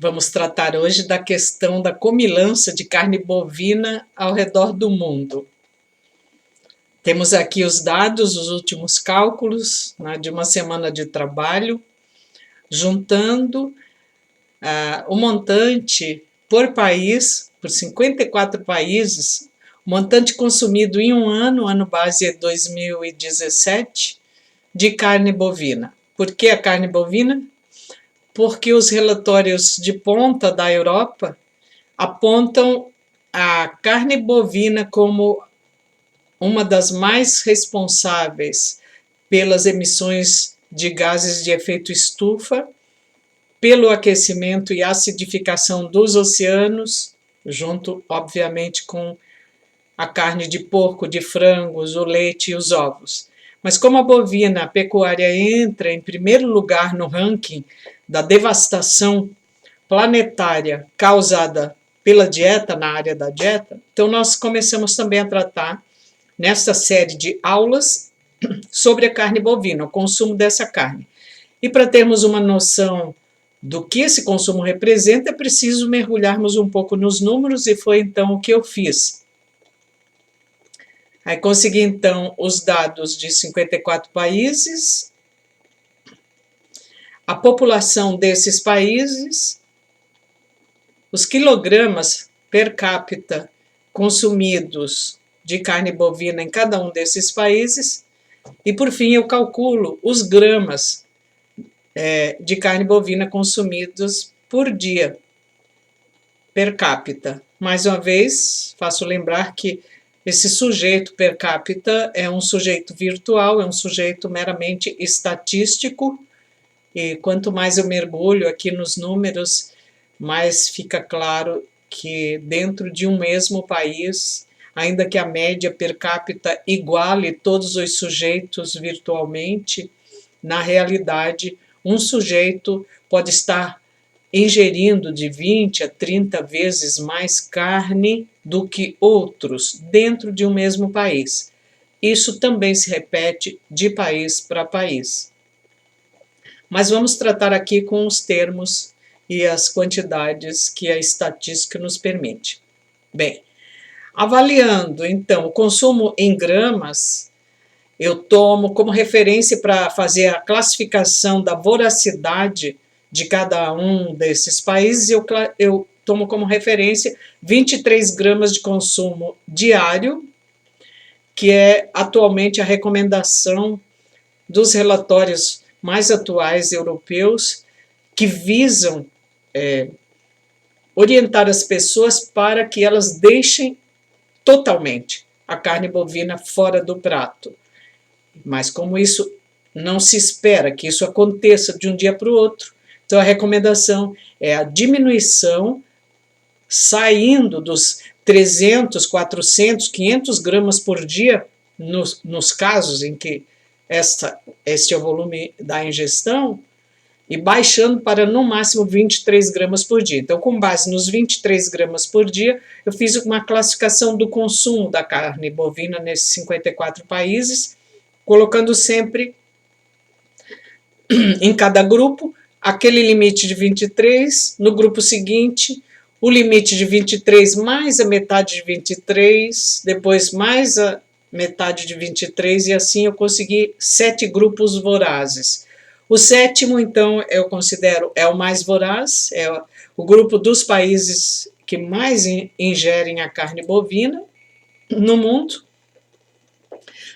Vamos tratar hoje da questão da comilança de carne bovina ao redor do mundo. Temos aqui os dados, os últimos cálculos, né, de uma semana de trabalho, juntando o montante por país, por 54 países, o montante consumido em um ano base é 2017, de carne bovina. Por que a carne bovina? Porque os relatórios de ponta da Europa apontam a carne bovina como uma das mais responsáveis pelas emissões de gases de efeito estufa, pelo aquecimento e acidificação dos oceanos, junto, obviamente, com a carne de porco, de frangos, o leite e os ovos. Mas como a bovina, a pecuária entra em primeiro lugar no ranking da devastação planetária causada pela dieta, na área da dieta, então nós começamos também a tratar, nesta série de aulas, sobre a carne bovina, o consumo dessa carne. E para termos uma noção do que esse consumo representa, é preciso mergulharmos um pouco nos números, e foi então o que eu fiz. Aí consegui então os dados de 54 países, a população desses países, os quilogramas per capita consumidos de carne bovina em cada um desses países, e por fim eu calculo os gramas de carne bovina consumidos por dia per capita. Mais uma vez, faço lembrar que esse sujeito per capita é um sujeito virtual, é um sujeito meramente estatístico, e quanto mais eu mergulho aqui nos números, mais fica claro que dentro de um mesmo país, ainda que a média per capita iguale todos os sujeitos virtualmente, na realidade, um sujeito pode estar ingerindo de 20 a 30 vezes mais carne do que outros dentro de um mesmo país. Isso também se repete de país para país. Mas vamos tratar aqui com os termos e as quantidades que a estatística nos permite. Bem, avaliando então o consumo em gramas, eu tomo como referência para fazer a classificação da voracidade de cada um desses países, eu tomo como referência 23 gramas de consumo diário, que é atualmente a recomendação dos relatórios mais atuais europeus, que visam orientar as pessoas para que elas deixem totalmente a carne bovina fora do prato. Mas como isso não se espera que isso aconteça de um dia para o outro, então a recomendação é a diminuição, saindo dos 300, 400, 500 gramas por dia, nos casos em que este é o volume da ingestão, e baixando para no máximo 23 gramas por dia. Então, com base nos 23 gramas por dia, eu fiz uma classificação do consumo da carne bovina nesses 54 países, colocando sempre em cada grupo aquele limite de 23, no grupo seguinte o limite de 23 mais a metade de 23, depois mais a metade de 23, e assim eu consegui 7 grupos vorazes. O sétimo, então, eu considero é o mais voraz, é o grupo dos países que mais ingerem a carne bovina no mundo.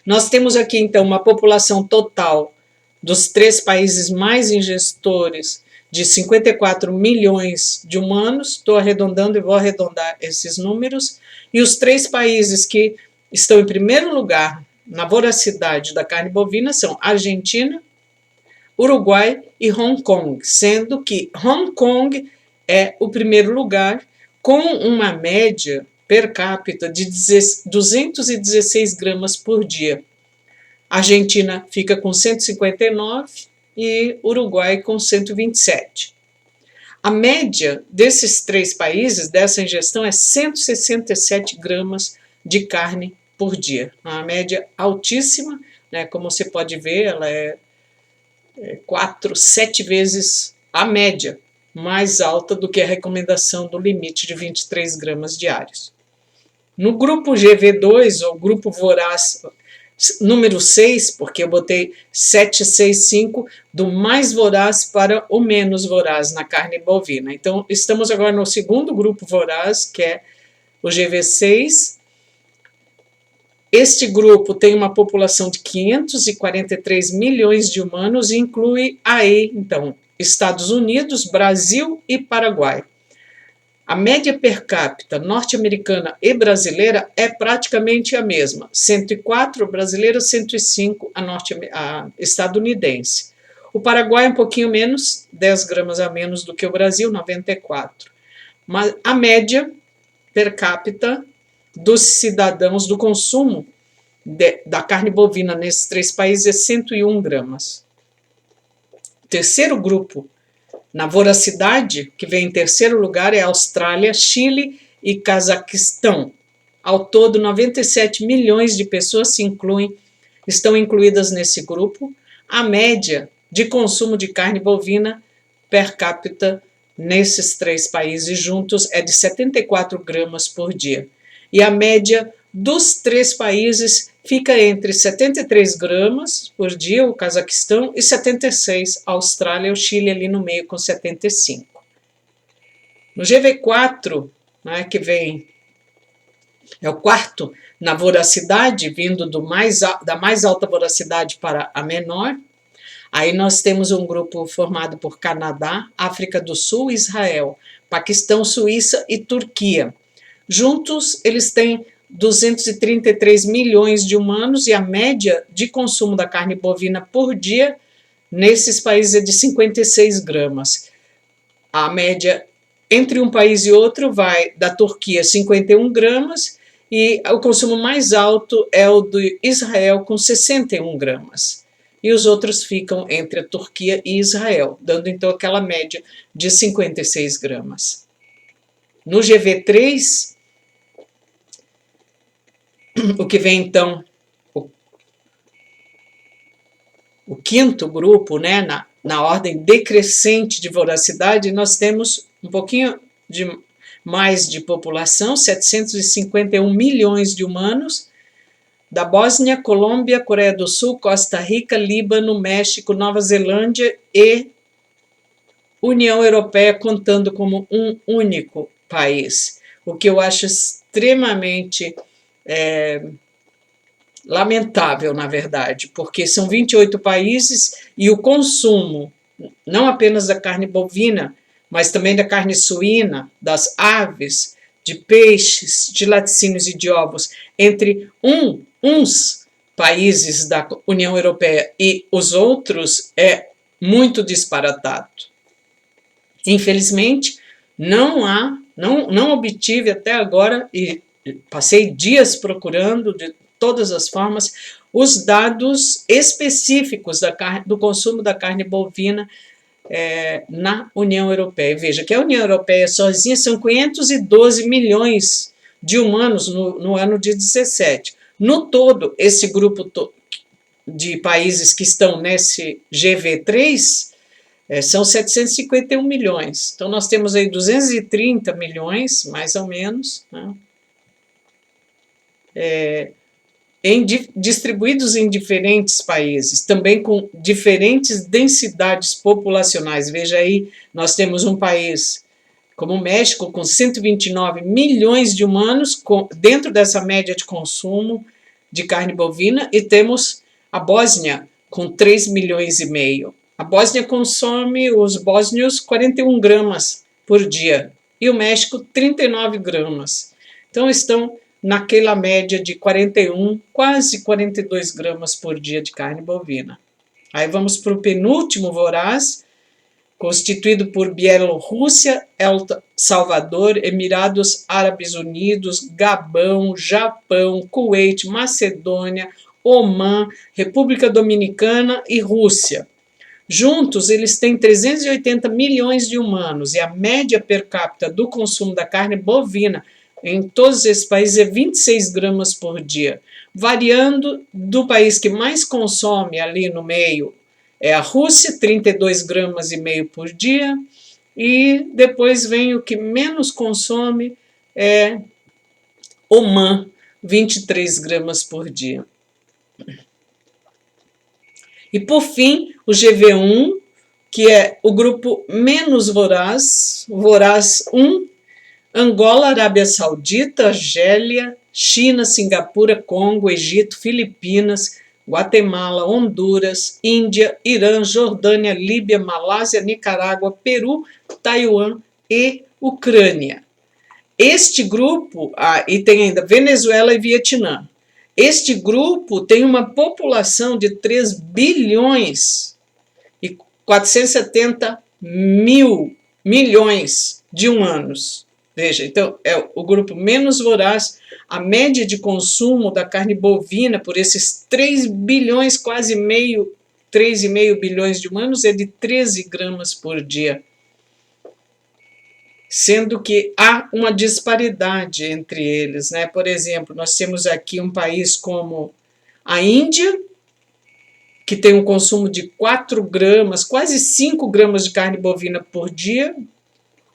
Nós temos aqui, então, uma população total dos 3 países mais ingestores de 54 milhões de humanos, estou arredondando e vou arredondar esses números, e os 3 países que estão em primeiro lugar na voracidade da carne bovina são Argentina, Uruguai e Hong Kong, sendo que Hong Kong é o primeiro lugar, com uma média per capita de 216 gramas por dia. A Argentina fica com 159 e Uruguai com 127. A média desses 3 países, dessa ingestão, é 167 gramas de carne por dia. Uma média altíssima, né? Como você pode ver, ela é 4, 7 vezes a média mais alta do que a recomendação do limite de 23 gramas diários. No grupo GV2, ou grupo voraz número 6, porque eu botei 765, do mais voraz para o menos voraz na carne bovina. Então, estamos agora no segundo grupo voraz, que é o GV6. Este grupo tem uma população de 543 milhões de humanos e inclui aí, então, Estados Unidos, Brasil e Paraguai. A média per capita norte-americana e brasileira é praticamente a mesma, 104 brasileira, 105 a estadunidense. O Paraguai é um pouquinho menos, 10 gramas a menos do que o Brasil, 94. Mas a média per capita dos cidadãos do consumo da carne bovina nesses três países é 101 gramas. O terceiro grupo na voracidade, que vem em terceiro lugar, é Austrália, Chile e Cazaquistão. Ao todo, 97 milhões de pessoas estão incluídas nesse grupo. A média de consumo de carne bovina per capita nesses três países juntos é de 74 gramas por dia. E a média dos três países fica entre 73 gramas por dia, o Cazaquistão, e 76, a Austrália e o Chile ali no meio com 75. No GV4, né, que vem, é o quarto na voracidade, vindo da mais alta voracidade para a menor, aí nós temos um grupo formado por Canadá, África do Sul, Israel, Paquistão, Suíça e Turquia. Juntos, eles têm 233 milhões de humanos e a média de consumo da carne bovina por dia nesses países é de 56 gramas. A média entre um país e outro vai da Turquia, 51 gramas, e o consumo mais alto é o do Israel, com 61 gramas. E os outros ficam entre a Turquia e Israel, dando então aquela média de 56 gramas. No GV3, o que vem então, o quinto grupo, né, na ordem decrescente de voracidade, nós temos um pouquinho mais de população, 751 milhões de humanos, da Bósnia, Colômbia, Coreia do Sul, Costa Rica, Líbano, México, Nova Zelândia e União Europeia, contando como um único país, o que eu acho extremamente lamentável, na verdade, porque são 28 países e o consumo, não apenas da carne bovina, mas também da carne suína, das aves, de peixes, de laticínios e de ovos, entre uns países da União Europeia e os outros é muito disparatado. Infelizmente, não obtive até agora, e passei dias procurando de todas as formas, os dados específicos do consumo da carne bovina na União Europeia. Veja que a União Europeia sozinha são 512 milhões de humanos no ano de 17. No todo, esse grupo de países que estão nesse GV3 são 751 milhões. Então, nós temos aí 230 milhões, mais ou menos, né? Distribuídos em diferentes países, também com diferentes densidades populacionais. Veja aí, nós temos um país como o México, com 129 milhões de humanos, dentro dessa média de consumo de carne bovina, e temos a Bósnia, com 3 milhões e meio. A Bósnia consome, os bósnios, 41 gramas por dia, e o México, 39 gramas. Então, estão naquela média de 41, quase 42 gramas por dia de carne bovina. Aí vamos para o penúltimo voraz, constituído por Bielorrússia, El Salvador, Emirados Árabes Unidos, Gabão, Japão, Kuwait, Macedônia, Omã, República Dominicana e Rússia. Juntos, eles têm 380 milhões de humanos e a média per capita do consumo da carne bovina em todos esses países é 26 gramas por dia, variando do país que mais consome ali no meio é a Rússia, 32 gramas e meio por dia, e depois vem o que menos consome, é Oman, 23 gramas por dia. E por fim, o GV1, que é o grupo menos voraz, voraz 1, Angola, Arábia Saudita, Argélia, China, Singapura, Congo, Egito, Filipinas, Guatemala, Honduras, Índia, Irã, Jordânia, Líbia, Malásia, Nicarágua, Peru, Taiwan e Ucrânia. Este grupo, e tem ainda Venezuela e Vietnã. Este grupo tem uma população de 3 bilhões e 470 milhões de humanos. Veja, então é o grupo menos voraz. A média de consumo da carne bovina por esses 3 bilhões, quase 3,5 bilhões de humanos, é de 13 gramas por dia. Sendo que há uma disparidade entre eles, né? Por exemplo, nós temos aqui um país como a Índia, que tem um consumo de 4 gramas, quase 5 gramas de carne bovina por dia.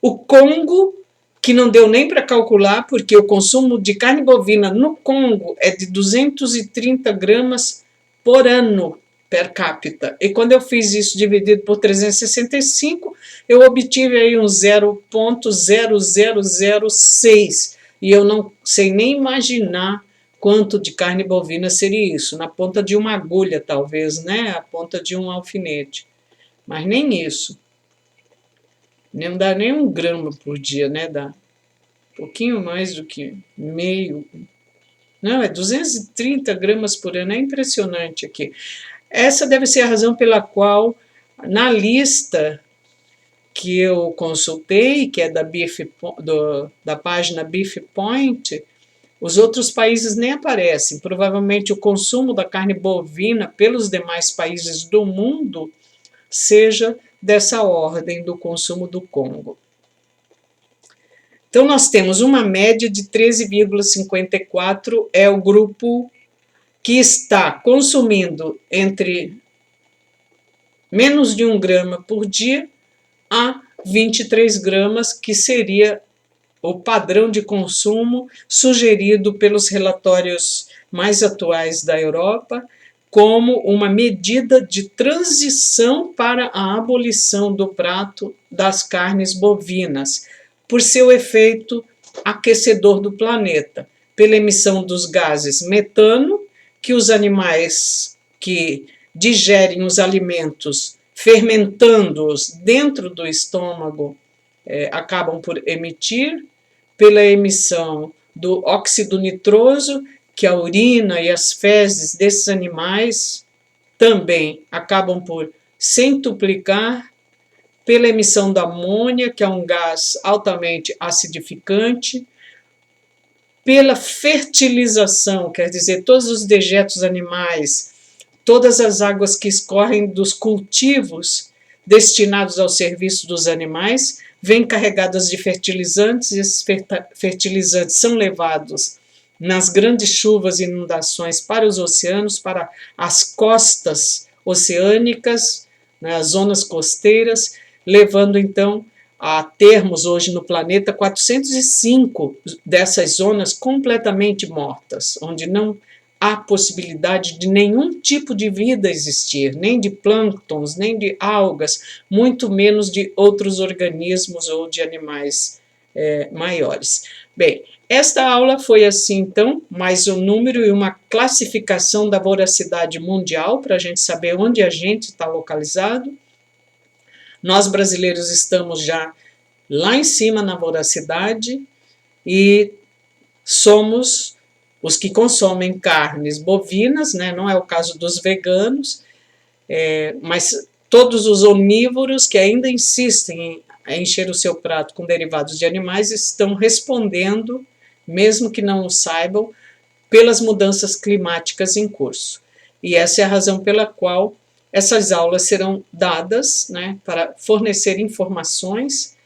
O Congo, que não deu nem para calcular, porque o consumo de carne bovina no Congo é de 230 gramas por ano per capita. E quando eu fiz isso dividido por 365, eu obtive aí um 0,0006. E eu não sei nem imaginar quanto de carne bovina seria isso, na ponta de uma agulha, talvez, né? A ponta de um alfinete. Mas nem isso. Não dá nem 1 grama por dia, né? Dá um pouquinho mais do que meio. Não, é 230 gramas por ano, é impressionante aqui. Essa deve ser a razão pela qual, na lista que eu consultei, que é da página Beef Point, os outros países nem aparecem. Provavelmente o consumo da carne bovina pelos demais países do mundo seja dessa ordem do consumo do Congo. Então, nós temos uma média de 13,54, é o grupo que está consumindo entre menos de 1 grama por dia a 23 gramas, que seria o padrão de consumo sugerido pelos relatórios mais atuais da Europa, como uma medida de transição para a abolição do prato das carnes bovinas, por seu efeito aquecedor do planeta, pela emissão dos gases metano, que os animais que digerem os alimentos fermentando-os dentro do estômago acabam por emitir, pela emissão do óxido nitroso, que a urina e as fezes desses animais também acabam por centuplicar, pela emissão da amônia, que é um gás altamente acidificante, pela fertilização, quer dizer, todos os dejetos animais, todas as águas que escorrem dos cultivos destinados ao serviço dos animais, vêm carregadas de fertilizantes, e esses fertilizantes são levados nas grandes chuvas e inundações para os oceanos, para as costas oceânicas, nas zonas costeiras, levando então a termos hoje no planeta 405 dessas zonas completamente mortas, onde não há possibilidade de nenhum tipo de vida existir, nem de plânctons, nem de algas, muito menos de outros organismos ou de animais maiores. Bem, esta aula foi assim, então, mais um número e uma classificação da voracidade mundial, para a gente saber onde a gente está localizado. Nós brasileiros estamos já lá em cima na voracidade e somos os que consomem carnes bovinas, né? Não é o caso dos veganos, mas todos os onívoros que ainda insistem em encher o seu prato com derivados de animais estão respondendo, mesmo que não o saibam, pelas mudanças climáticas em curso. E essa é a razão pela qual essas aulas serão dadas, né, para fornecer informações,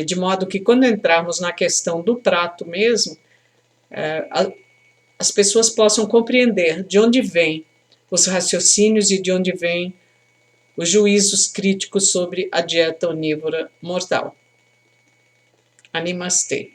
de modo que quando entrarmos na questão do prato mesmo, as pessoas possam compreender de onde vêm os raciocínios e de onde vêm os juízos críticos sobre a dieta onívora mortal. Animastê.